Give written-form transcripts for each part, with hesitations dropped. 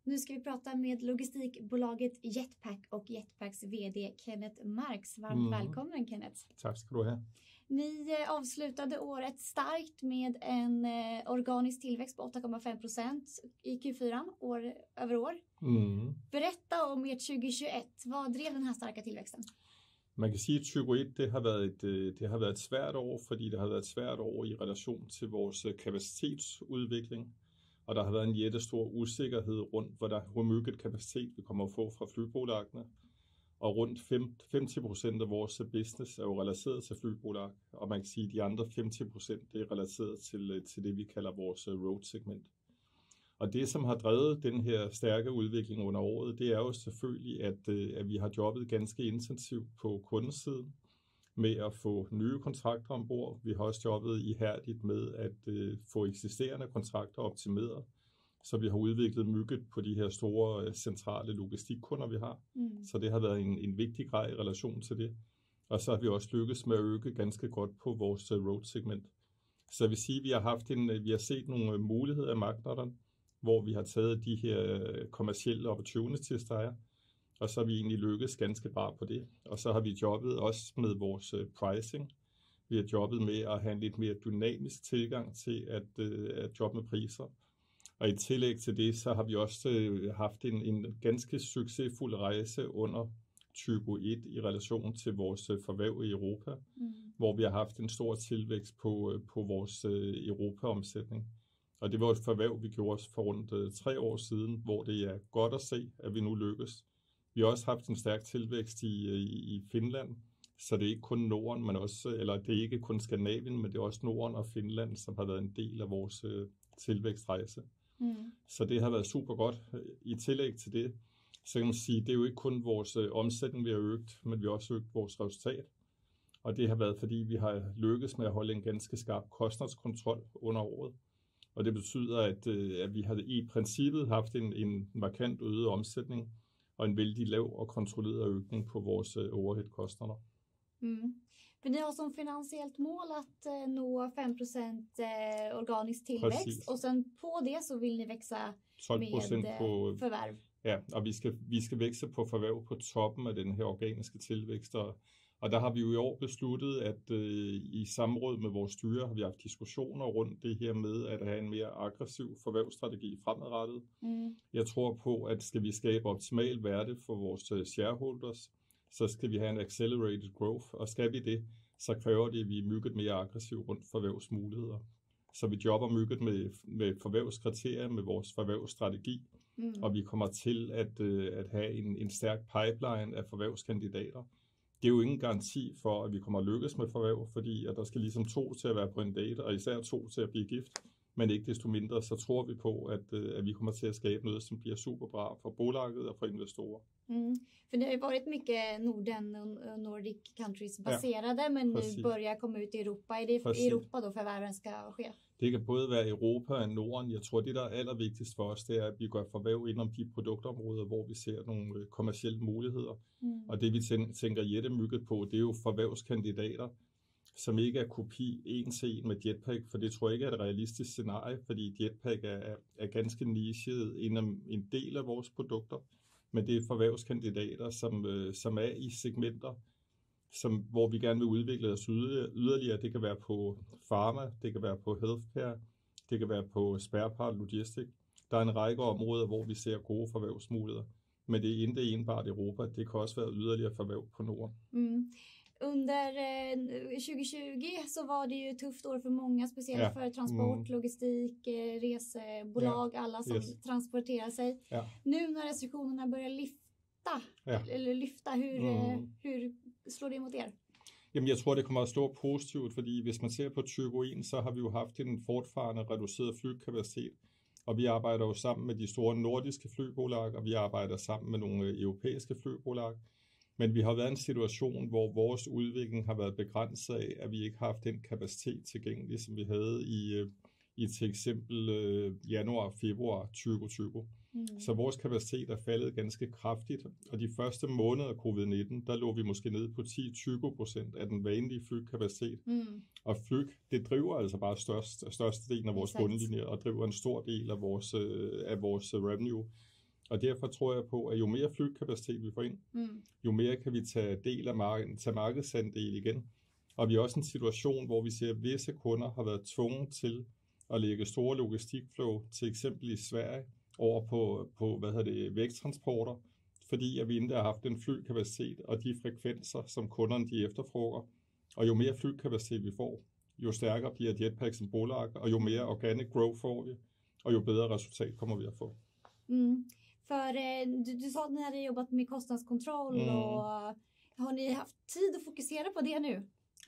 Nu ska vi prata med logistikbolaget Jetpak och Jetpaks vd Kenneth Marx. Varmt välkommen Kenneth. Tack ska du ha. Ni avslutade året starkt med en organisk tillväxt på 8,5% i Q4 år över år. Berätta om ert 2021. Vad drev den här starka tillväxten? Man kan sige, at 2021 det har været et svært år, fordi det har været et svært år i relation til vores kapacitetsudvikling. Og der har været en jättestor usikkerhed rundt, hvor mycket kapacitet vi kommer at få fra flybolagene. Og rundt 50% af vores business er jo relateret til flybolag, og man kan sige, at de andre 50% det er relateret til det, vi kalder vores road-segment. Og det, som har drevet den her stærke udvikling under året, det er jo selvfølgelig, at vi har jobbet ganske intensivt på kundesiden med at få nye kontrakter ombord. Vi har også jobbet ihærdigt med at få eksisterende kontrakter optimeret, så vi har udviklet mygget på de her store centrale logistikkunder, vi har. Så det har været en vigtig grej i relation til det. Og så har vi også lykkes med at øge ganske godt på vores road-segment. Så jeg vil sige, at vi har set nogle muligheder af markederne, hvor vi har taget de her kommercielle opportunities, der er. Og så har vi egentlig lykkes ganske bra på det. Og så har vi jobbet også med vores pricing. Vi har jobbet med at have en lidt mere dynamisk tilgang til at jobbe med priser. Og i tillæg til det, så har vi også haft en ganske succesfuld rejse under 2021 i relation til vores forværv i Europa, hvor vi har haft en stor tilvækst på vores Europa-omsætning. Og det var et forværv, vi gjorde for rundt 3 år siden, hvor det er godt at se, at vi nu lykkes. Vi har også haft en stærk tilvækst i Finland, så det er ikke kun Norden, men også, eller det er ikke kun Skandinavien, men det er også Norden og Finland, som har været en del af vores tilvækstrejse. Så det har været super godt. I tillæg til det, så kan man sige, det er jo ikke kun vores omsætning, vi har øget, men vi har også øget vores resultat. Og det har været, fordi vi har lykkes med at holde en ganske skarp kostnadskontrol under året. Og det betyder, at vi har i princippet haft en markant øget omsætning og en vældig lav og kontrolleret økning på vores overhead-kostnader. För ni har som finansiellt mål att nå 5% organisk tillväxt. Precis. Och sen på det så vill ni växa 12% med på förvärv. Ja, og vi skal vækse på forværv på toppen af den her organiske tilvækst. Og der har vi jo i år besluttet, at i samråd med vores styre har vi haft diskussioner rundt det her med at have en mere aggressiv forværvsstrategi fremadrettet. Jeg tror på, at skal vi skabe optimal værde for vores shareholders, så skal vi have en accelerated growth, og skal vi det, så kræver det, at vi er mygget mere aggressiv rundt forværvsmuligheder. Så vi jobber mygget med forværvskriterier, med vores forværvsstrategi, og vi kommer til at have en stærk pipeline af forværvskandidater. Det er jo ingen garanti for, at vi kommer at lykkes med forværv, fordi at der skal ligesom 2 til at være på en date, og især 2 til at blive gift. Men ikke desto mindre, så tror vi på, at vi kommer til at skabe noget, som bliver super bra for bolaget og for investorer. För det har ju varit mycket Norden och Nordic countries baserade, men nu börjar komma ut i Europa. Är det i Europa då förvärven ska ske? Det kan både være Europa og Norden. Jeg tror, det der er allervigtigst for os, det er, at vi gør forværv inden de produktområder, hvor vi ser nogle kommercielle muligheder. Og det vi tænker jettemygget på, det er jo forværvskandidater, som ikke er kopi en til en med Jetpak, for det tror jeg ikke er et realistisk scenarie, fordi Jetpak er ganske nichet inden en del af vores produkter, men det er forværvskandidater, som er i segmenter, hvor vi gerne vil udvikle os yderligere. Det kan være på pharma, det kan være på healthcare, det kan være på spare part logistik. Der er en række områder, hvor vi ser gode forværvsmuligheder, men det er ikke enbart Europa, det kan også være yderligere forværv på Norden. Under 2020 så var det ju ett tufft år för många, speciellt för transport, logistik, resebolag, alla som transporterar sig. Nu när restriktionerna börjar lyfta, hur slår det mot er? Jamen, jeg tror, det kommer at stå positivt, fordi hvis man ser på 2021, så har vi jo haft en fortfarande reduceret flykapacitet, og vi arbejder jo sammen med de store nordiske flybolag, og vi arbejder sammen med nogle europæiske flybolag. Men vi har været i en situation, hvor vores udvikling har været begrænset af, at vi ikke har haft den kapacitet tilgængelig, som vi havde i til eksempel januar og februar 2020. Så vores kapacitet er faldet ganske kraftigt, og de første måneder af covid-19, der lå vi måske nede på 10-20% af den vanlige flygkapacitet. Og flyg, det driver altså bare størstedelen af vores bundlinje, og driver en stor del af vores revenue. Og derfor tror jeg på, at jo mere flytkapacitet vi får ind, jo mere kan vi tage markedsandel igen. Og vi er også i en situation, hvor vi ser, at visse kunder har været tvunget til at lægge store logistikflow, til eksempel i Sverige, over på vægttransporter, fordi at vi ikke har haft den flykapacitet og de frekvenser, som kunderne de efterfråger. Og jo mere flykapacitet vi får, jo stærkere bliver Jetpak som bolag, og jo mere organic growth får vi, og jo bedre resultat kommer vi at få. För du sa att ni hade jobbat med kostnadskontroll och har ni haft tid att fokusera på det nu?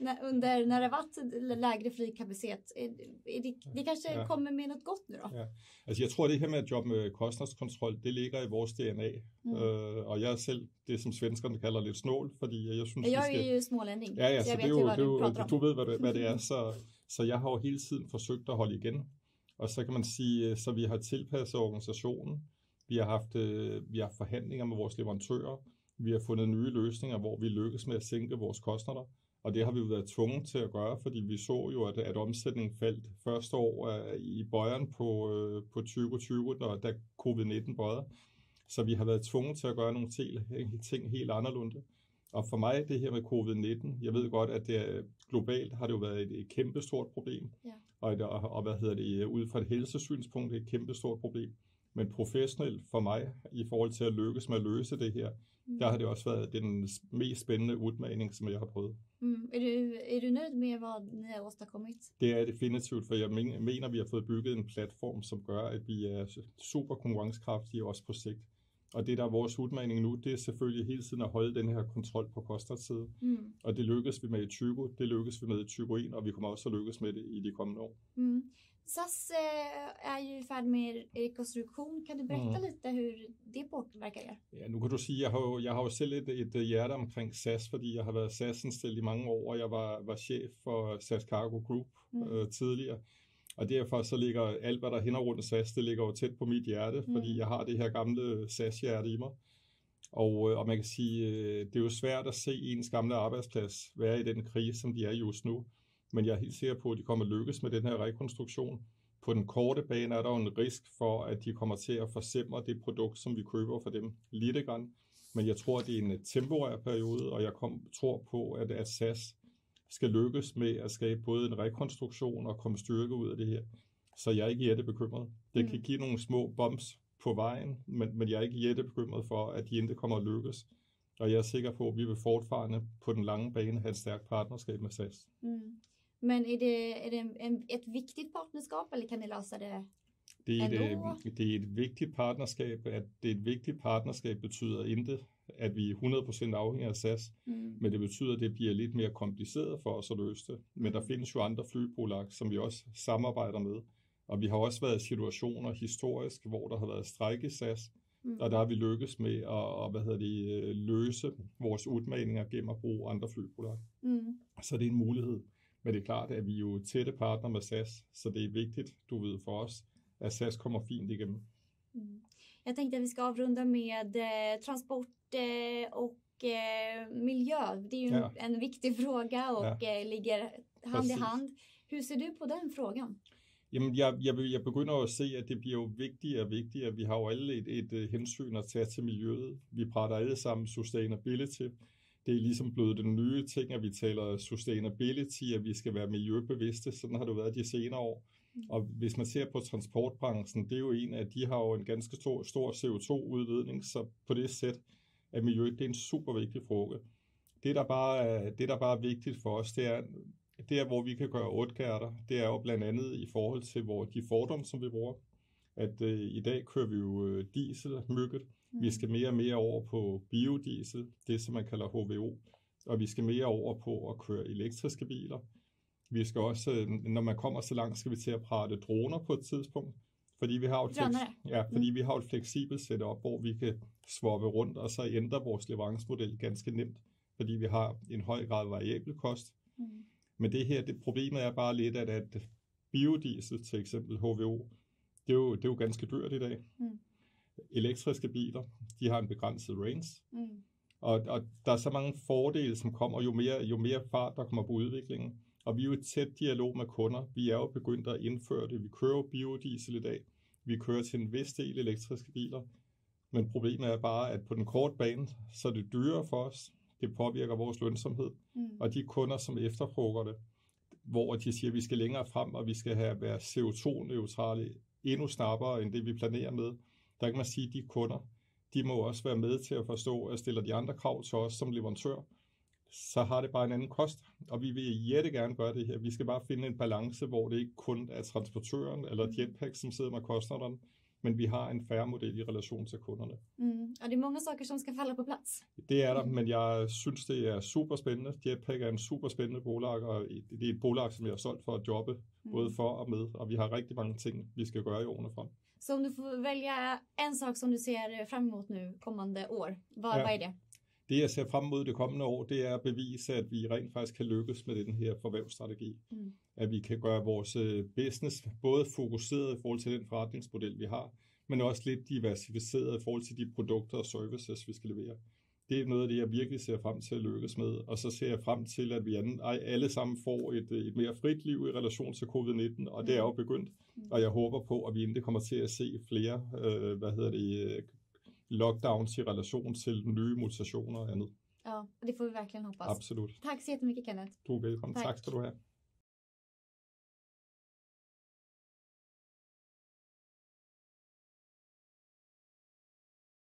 När det varit lägre flygkapacitet, det kanske kommer med något gott nu då? Ja. Altså jeg tror det her med at jobbe med kostnadskontrol, det ligger i vores DNA. Og jeg er selv det som svenskerne kalder lidt snål, fordi jeg synes jeg er jo smålänning. Ja, så det er jo du ved hvad det er, så jeg har jo hele tiden forsøgt at holde igen. Og så kan man sige, så vi har tilpasset organisationen. Vi har haft forhandlinger med vores leverandører. Vi har fundet nye løsninger, hvor vi lykkes med at sænke vores kostnader. Og det har vi jo været tvunget til at gøre, fordi vi så jo, at omsætningen faldt første år i bøjeren på 2020, da covid-19 bøjede. Så vi har været tvunget til at gøre nogle ting helt anderledes. Og for mig det her med covid-19, jeg ved godt, at det globalt har det jo været et kæmpe stort problem. Ja. Og ud fra et helsesynspunkt et kæmpe stort problem. Men professionelt for mig, i forhold til at lykkes med at løse det her, der har det også været den mest spændende udmaning, som jeg har prøvet. Er du nöjd med, hvad ni har åstadkommit? Det er definitivt, for jeg mener, vi har fået bygget en platform, som gør, at vi er super konkurrencekraftige også på sigt. Og det, der er vores udmaning nu, det er selvfølgelig hele tiden at holde den her kontrol på kostnadssiden. Og det lykkes vi med i Tygo, det lykkes vi med i Tygo 1, og vi kommer også at lykkes med det i de kommende år. SAS är ju i färd med rekonstruktion. Kan du berätta lite hur det påverkar jer? Ja, nu kan du sige, jeg har jo selv et hjerte omkring SAS, fordi jeg har været SAS-anställd i mange år, og jeg var chef for SAS Cargo Group tidligere. Og derfor så ligger alt, hvad der hænder rundt SAS, det ligger jo tæt på mit hjerte, fordi jeg har det her gamle SAS-hjerte i mig. Og man kan sige, det er jo svært at se ens gamle arbejdsplads være i den krise, som de er just nu. Men jeg er helt sikker på, at de kommer at lykkes med den her rekonstruktion. På den korte bane er der jo en risk for, at de kommer til at forsimre det produkt, som vi køber for dem lidt grann. Men jeg tror, at det er en temporær periode, og jeg tror på, at SAS skal lykkes med at skabe både en rekonstruktion og komme styrke ud af det her. Så jeg er ikke jættebekymret. Det kan give nogle små bumps på vejen, men jeg er ikke jættebekymret for, at de ikke kommer at lykkes. Og jeg er sikker på, at vi vil fortfarande på den lange bane have et stærkt partnerskab med SAS. Men är det ett viktigt partnerskap, eller kan ni lösa det ändå? Det er et vigtigt partnerskab. At det er et vigtigt partnerskab betyder ikke, at vi er 100% afhængige af SAS, men det betyder, at det bliver lidt mere kompliceret for os at løse det. Men der findes jo andre flybolag, som vi også samarbejder med. Og vi har også været i situationer historisk, hvor der har været strejke i SAS, og der har vi lykkes med at løse vores udmaninger gennem at bruge andre flybolag. Så det er en mulighed. Men det er klart, at vi er jo tætte partner med SAS, så det er vigtigt, du ved, for os, at SAS kommer fint igennem. Jag tänkte att vi ska avrunda med transport och miljö. Det är ju en viktig fråga och ligger hand i hand. Hur ser du på den frågan? Jamen, jeg begynder at se, at det bliver jo vigtigere og vigtigere. Vi har jo alle et hensyn at tage til miljøet. Vi prater alle sammen sustainability. Det er ligesom blevet den nye ting, at vi taler sustainability, at vi skal være miljøbevidste. Sådan har det været de senere år. Og hvis man ser på transportbranchen, det er jo en af, de har jo en ganske stor CO2-udledning, så på det sæt at miljøet, det er en super vigtig fråga. Det der bare er vigtigt for os, det er, hvor vi kan gøre åtgärder. Det er jo blandt andet i forhold til de fordomme, som vi bruger. At i dag kører vi jo dieselmygget. Vi skal mere og mere over på biodiesel, det som man kalder HVO. Og vi skal mere over på at køre elektriske biler. Vi skal også, når man kommer så langt, skal vi til at prate droner på et tidspunkt. Fordi vi har jo et fleksibelt setup, hvor vi kan swappe rundt, og så ændre vores leverancemodel ganske nemt. Fordi vi har en høj grad variabel kost. Men problemet er bare lidt, at biodiesel, til eksempel HVO, det er jo ganske dyrt i dag. Elektriske biler, de har en begrænset range. Og der er så mange fordele, som kommer, jo mere fart, der kommer på udviklingen. Og vi er jo i tæt dialog med kunder. Vi er jo begyndt at indføre det. Vi kører jo biodiesel i dag. Vi kører til en vis del elektriske biler. Men problemet er bare, at på den korte bane, så er det dyrere for os. Det påvirker vores lønsomhed. Og de kunder, som efterfråger det, hvor de siger, at vi skal længere frem, og vi skal være CO2-neutrale endnu snappere, end det vi planerer med. Der kan man sige, at de kunder, de må også være med til at forstå, at stiller de andre krav til os som leverandør, så har det bare en anden kost. Og vi vil gerne gøre det her. Vi skal bare finde en balance, hvor det ikke kun er transportøren eller Jetpak, som sidder med kostnaderne, men vi har en fair model i relation til kunderne. Og det er mange saker, som skal falde på plads. Det er der, men jeg synes, det er super spændende. Jetpak er en super spændende bolag, og det er et bolag, som jeg har solgt for at jobbe, både for og med, og vi har rigtig mange ting, vi skal gøre i årene frem. Så om du får välja en sak, som du ser frem imod nu kommende år, hvad er det? Det, jeg ser frem mod det kommende år, det er at bevise, at vi rent faktisk kan lykkes med den her forværvsstrategi. At vi kan gøre vores business både fokuseret i forhold til den forretningsmodel, vi har, men også lidt diversificeret i forhold til de produkter og services, vi skal levere. Det er noget af det, jeg virkelig ser frem til at lykkes med. Og så ser jeg frem til, at vi alle sammen får et mere frit liv i relation til covid-19, og det er jo begyndt. Og jeg håber på, at vi endelig kommer til at se flere lockdowns i relation til nye mutationer og andet. Ja, det får vi verkligen hoppas. Absolut. Tack så jättemycket, Kenneth. Du er velkommen. Tak skal du have.